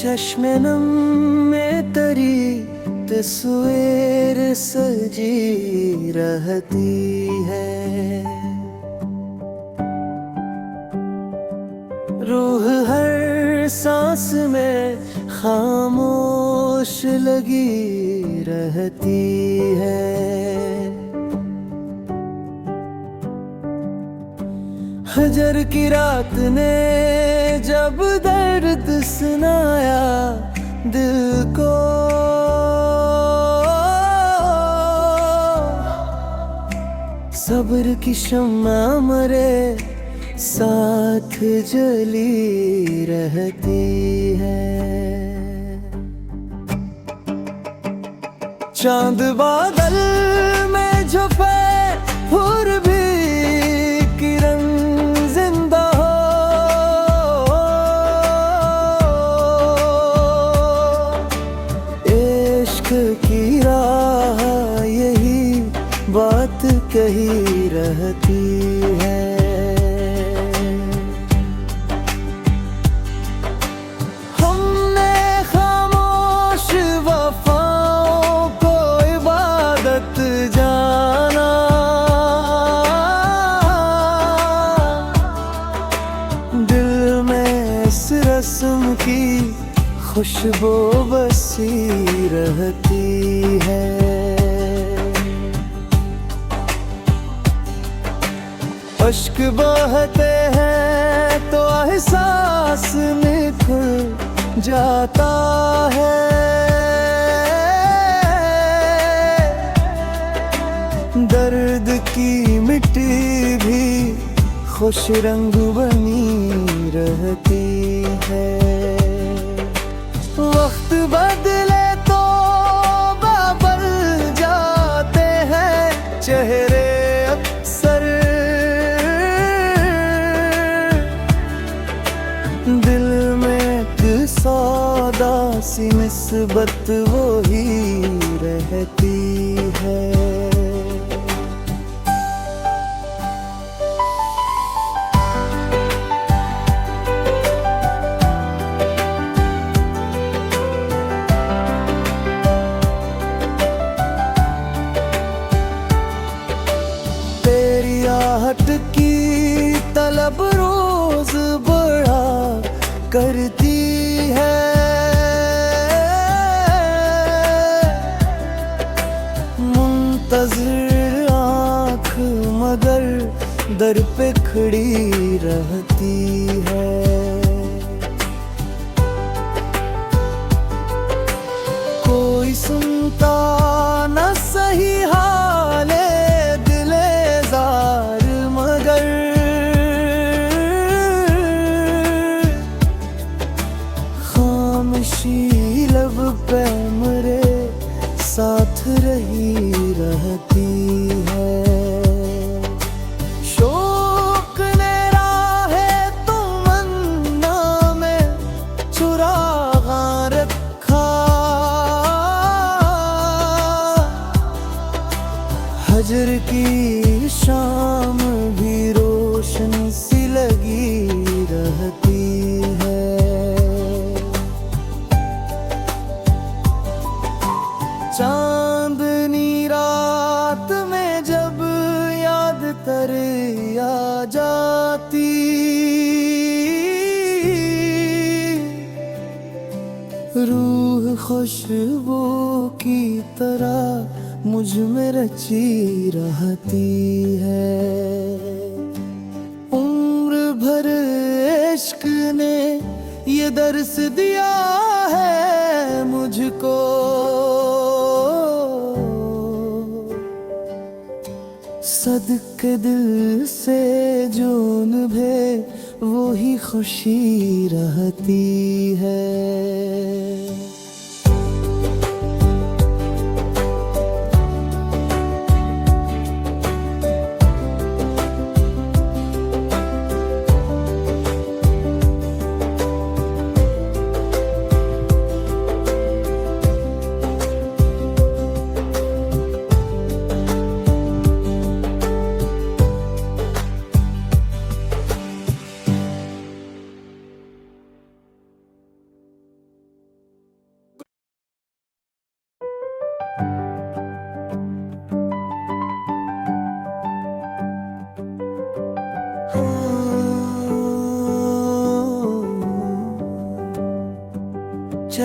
चश्मे नम में तरी तस्वीर सजी रहती है। रूह हर सांस में खामोश लगी रहती है। हजर की रात ने जब दर्द सुनाया दिल को, सब्र की शम्मा मरे साथ जली रहती है। चांद बादल में छुपे फिर भी किरण जिंदा हो। इश्क की राह यही बात कही रहती है। रस्म की खुशबू बसी रहती है। अश्क बहते हैं तो एहसास निखर जाता है। दर्द की मिट्टी भी खुश रंग बनी रहती है। वक्त बदले तो बदल जाते हैं चेहरे अक्सर। दिल में एक सौदा सी निस्बत वो ही रहती है। आहट की तलब रोज बढ़ा करती है। मुंतज़िर आँख मगर दर पे खड़ी रहती है। कोई सुनता न सही हाले लब पे मरे साथ रही रहती है। शौक ने राहे तमन्ना में चुरागा रखा। हजर की शाम भी रोशनी सी लगी रहती है। चांदनी रात में जब याद तेरी आ जाती, रूह खुशबू की तरह मुझ में रची रहती है। उम्र भर इश्क ने ये दर्स दिया है मुझको। सदके दिल से जो निभे वो ही खुशी रहती है।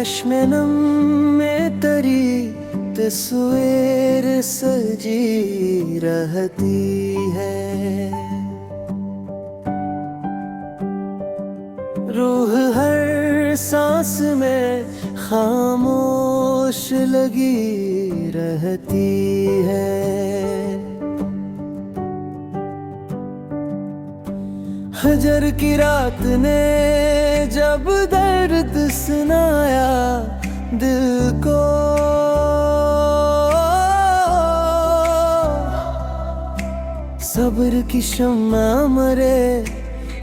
चश्मे नम में तरी तस्वीर सजी रहती है। रूह हर सांस में खामोश लगी रहती है। हजर की रात ने जब दर्द सुनाया दिल को, सब्र की शम्मा मरे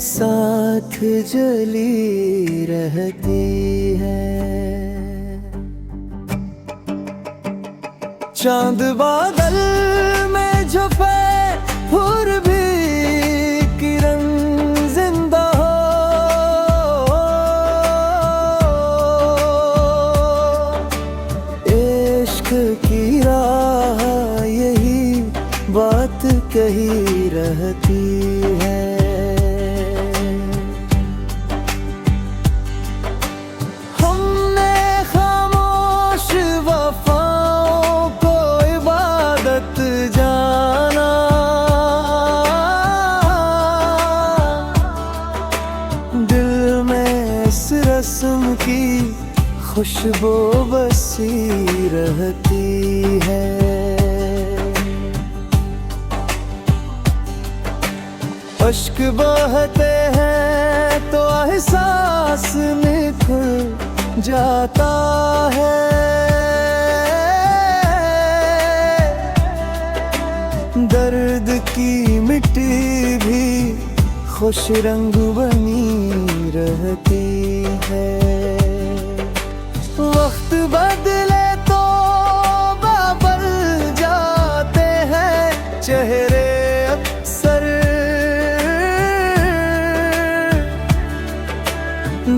साथ जली रहती है। चांद बादल में छुपे फिर भी किरण जिंदा हो। इश्क की राह यही बात कही रहती है। रस्म की खुशबू बसी रहती है। अश्क बहते हैं तो एहसास निखर जाता है। दर्द की मिट्टी भी खुश रंग बनी रहती है। वक्त बदले तो बदल जाते हैं चेहरे अक्सर।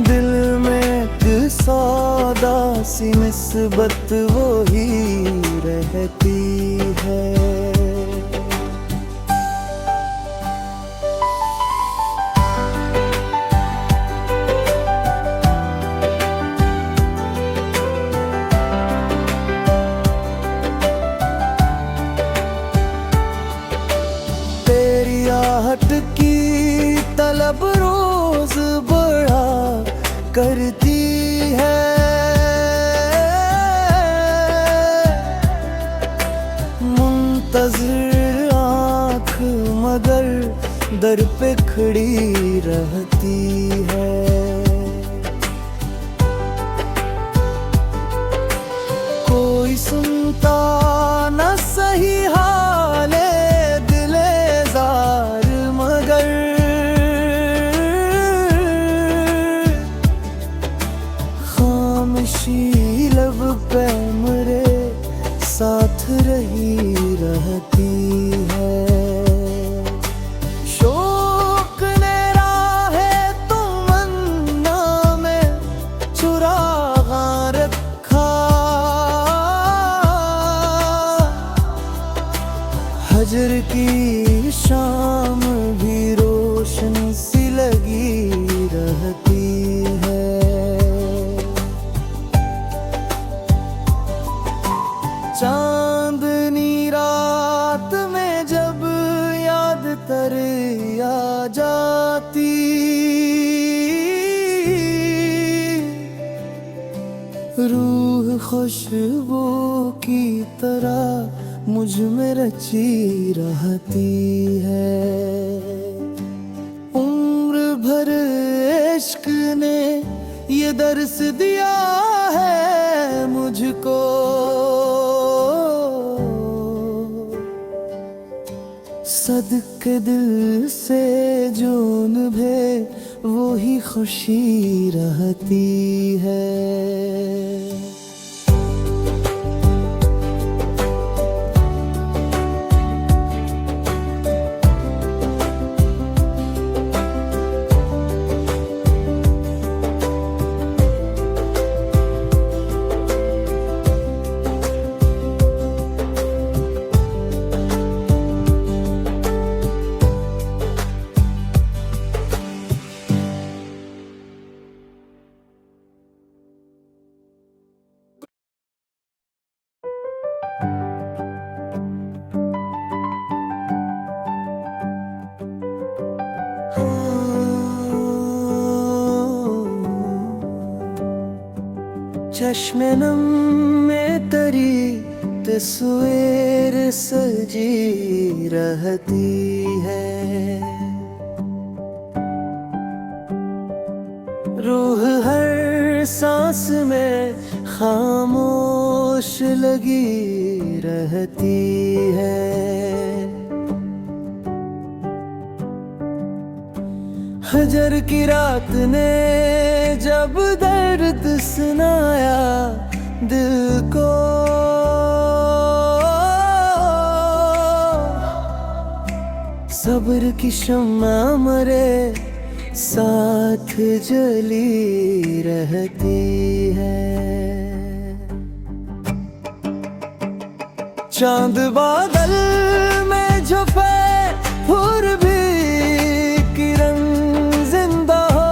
दिल में एक सौदा सी निस्बत वो ही रहती है। आहट की तलब रोज बढ़ा करती है। मुंतज़िर आँख मगर दर पे खड़ी रहती है। कोई सुनता न सही हाले लब पे मेरे साथ रही रहती है। शौक ने राहे तमन्ना में चुरागा रखा। हजर की शाम भी रोशन सी लगी रहती है। चांदनी रात में जब याद तेरी आ जाती, रूह खुशबू की तरह मुझ में रची रहती है। उम्र भर इश्क ने ये दर्स दिया है मुझको। सदके दिल से जो निभे वो ही खुशी रहती है। चश्मेनम में तरी तस्वीर सजी रहती है। रूह हर सांस में खामोश लगी रहती है। हजर की रात ने जब दर्द सुनाया दिल को, सब्र की शम्मा मरे साथ जली रहती है। चांद बादल में छुपे फिर भी किरण जिंदा हो।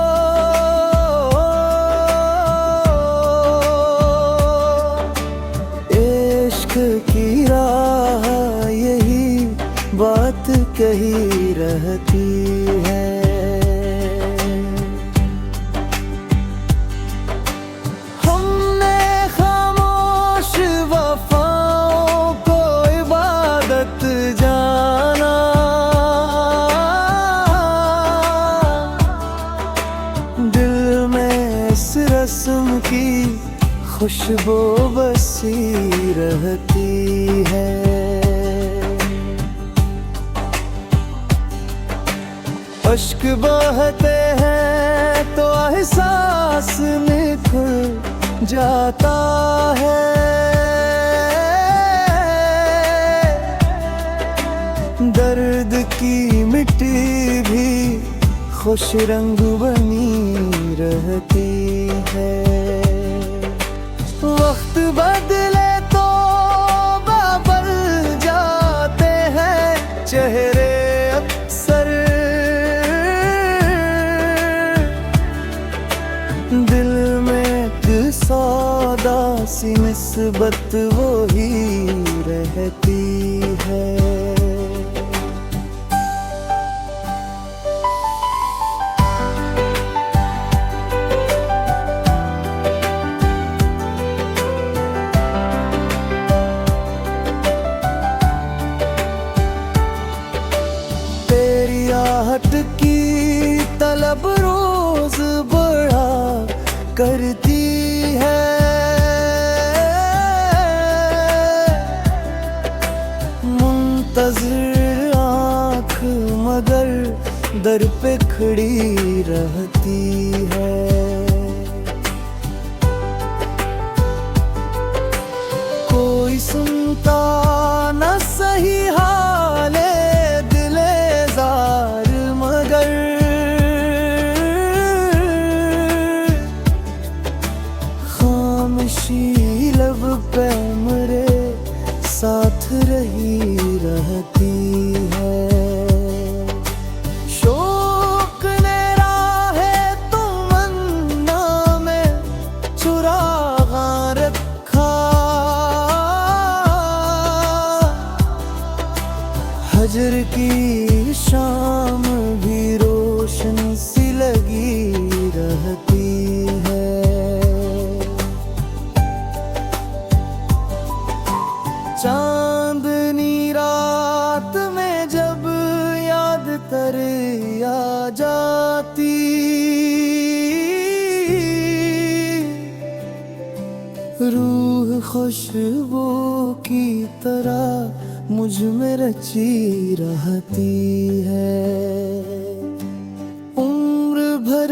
इश्क की राह यही बात कही रहती है। रस्म की खुशबू बसी रहती है। अश्क बहते हैं तो एहसास निखर जाता है। दर्द की मिट्टी भी खुश रंग बनी रहती है। वक्त बदले तो बदल जाते हैं चेहरे अक्सर। दिल में एक सौदा सी निस्बत वो ही रहती है। की तलब रोज बढ़ा करती है। मुंतज़िर आँख मगर दर पे खड़ी रहती है। कोई सुनता न सही हाले लब पे मेरे साथ रही रहती है। शौक ने राहे तमन्ना में चुरागा रखा। हजर की शाम भी रोशन सी लगी रहती है। चांदनी रात में जब याद तेरी आ जाती, रूह खुशबू की तरह मुझ में रची रहती है। उम्र भर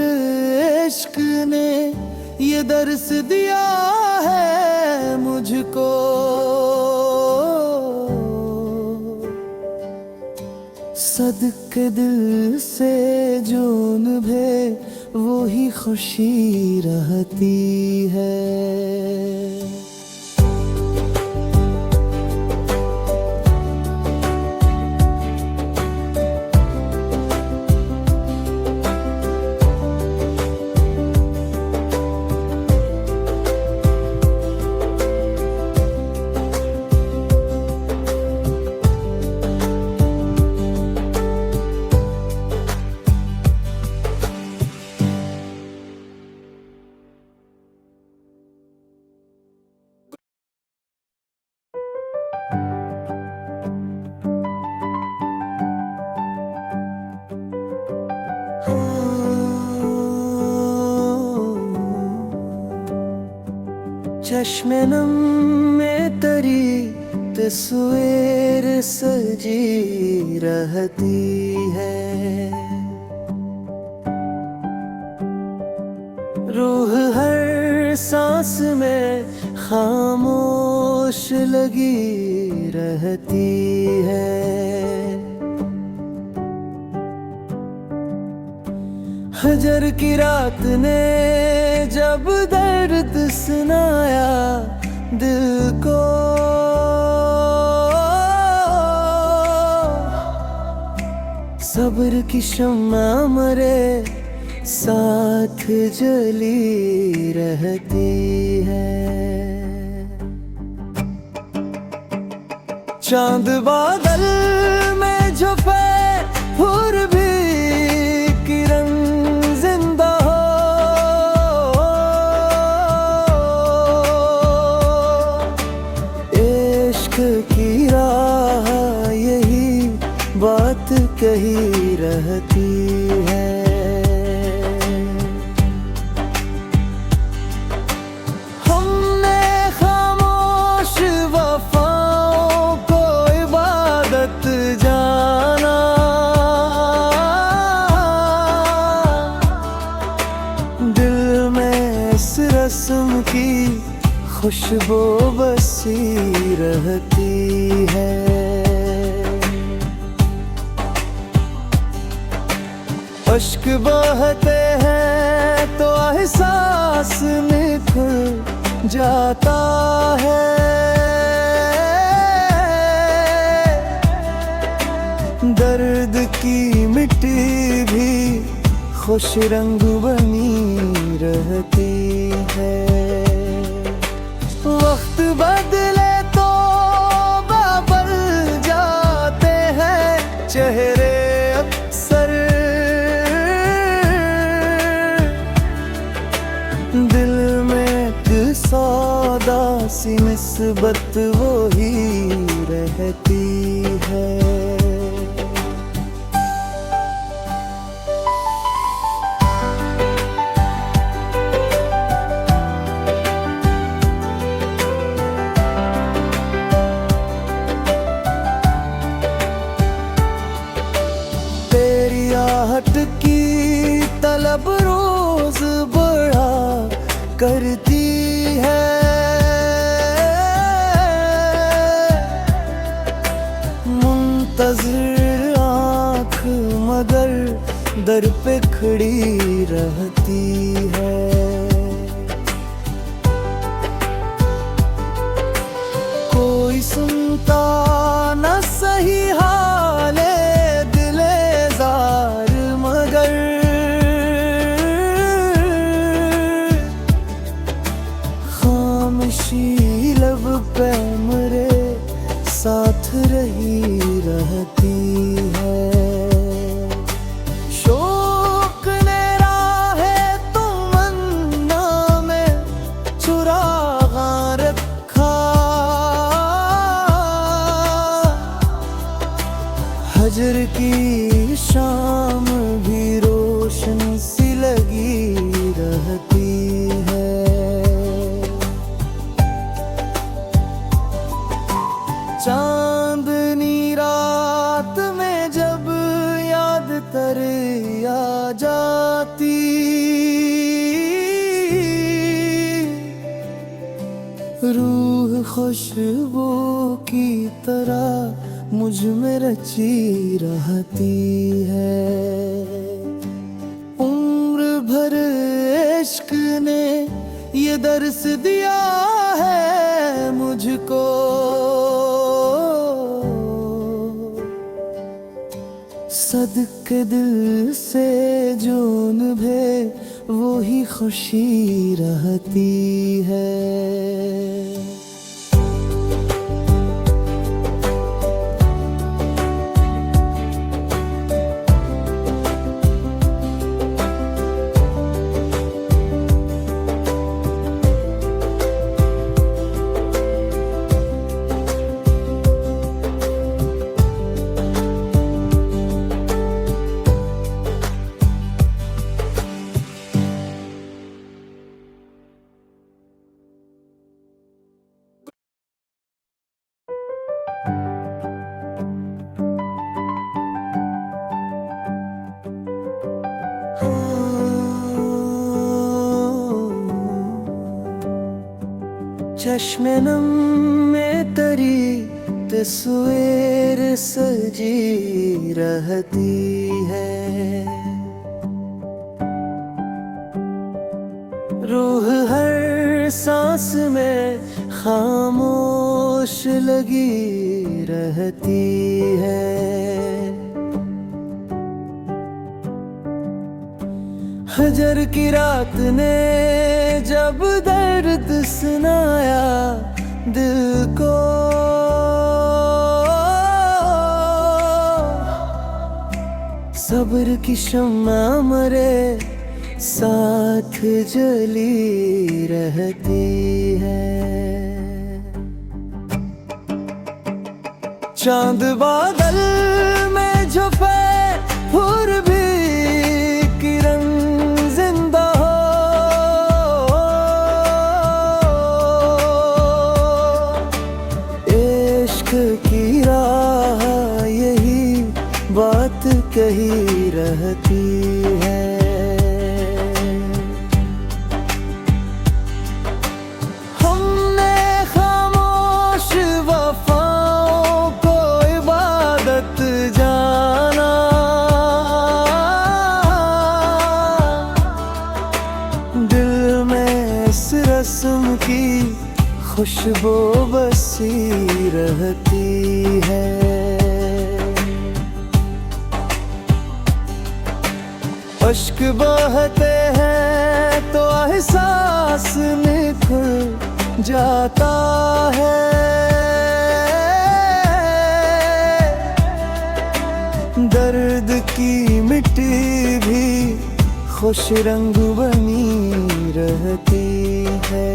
इश्क ने ये दर्स दिया है मुझको। सदके दिल से जो निभे वो ही खुशी रहती है। चश्मे नम में तरी तस्वीर सजी रहती है। रूह हर सांस में खामोश लगी रहती है। हजर की रात ने जब दर्द सुनाया दिल को, सब्र की शम्मा मरे साथ जली रहती है। चांद बादल में छुपे फिर भी किरण जिंदा हो। इश्क की राह यही बात कही रहती है। रस्म की खुशबू बसी रहती है। अश्क बहते हैं तो एहसास निखर जाता है। दर्द की मिट्टी भी खुश रंग बनी रहती है। वक्त बदले तो बदल जाते हैं चेहरे अक्सर। दिल में एक सौदा सी निस्बत वो ही रहती है। आहट की तलब रोज बढ़ा करती है। मुंतज़िर आँख मगर दर पे खड़ी रहती है। कोई सुनता न सही हाले लब पे मरे साथ रही रहती है। शौक ने राहे तमन्ना में चुरागा रखा। हजर की शाम भी रोशन सी लगी रहती है। चांदनी रात में जब याद तेरी आ जाती, रूह खुशबू की तरह मुझ में रची रहती है। उम्र भर इश्क ने ये दर्स दिया है मुझको। सदके दिल से जो निभे वो ही खुशी रहती है। चश्मे नम में तरी तस्वीर सजी रहती है। रूह हर सांस में खामोश लगी रहती है। हजर की रात ने जब दर्द सुनाया दिल को, सब्र की शम्मा मरे साथ जली रहती है। चांद बादल में छुपे फिर भी किरण जिंदा हो। इश्क की राह यही बात कही रहती है। रस्म की खुशबू बसी रहती है। अश्क बहते हैं तो एहसास निखर जाता है। दर्द की मिट्टी भी खुश रंग बनी रहती है।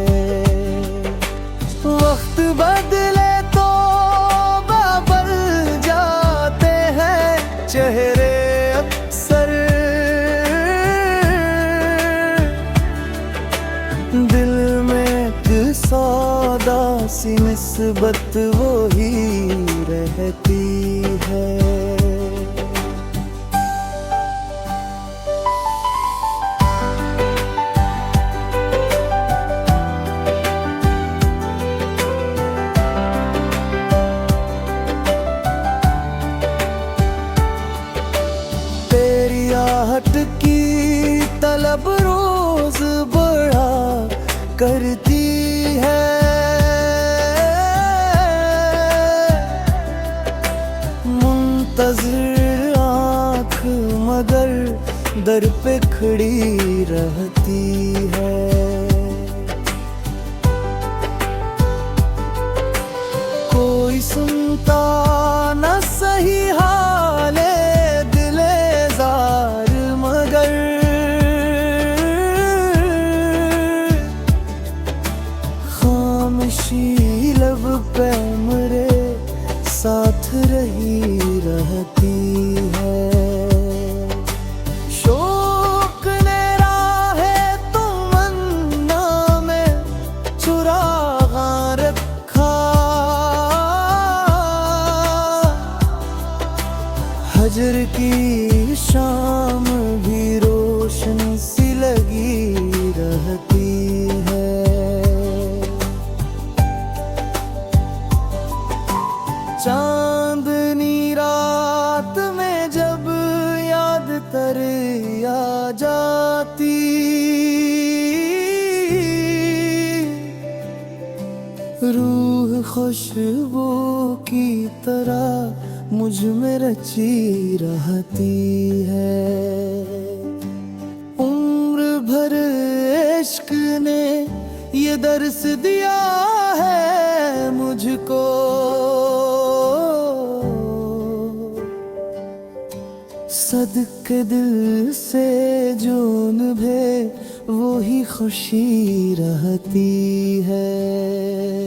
वक्त बदले तो बदल जाते हैं चेहरे अक्सर। दिल में एक सौदा सी निस्बत वो ही रहती है। आहट की तलब रोज बढ़ा करती है। मुंतज़िर आँख मगर दर पे खड़ी रहती है। कोई सुनता न सही हाले लब पे मेरे साथ रही रहती है। शौक ने राहे तमन्ना में चुरागा रखा। हजर की शाम भी रोशन सी लगी रहती है। चांदनी रात में जब याद तेरी आ जाती, रूह खुशबू की तरह मुझ में रची रहती है। उम्र भर इश्क ने ये दर्स दिया है मुझको। सदके दिल से जो निभे वो ही खुशी रहती है।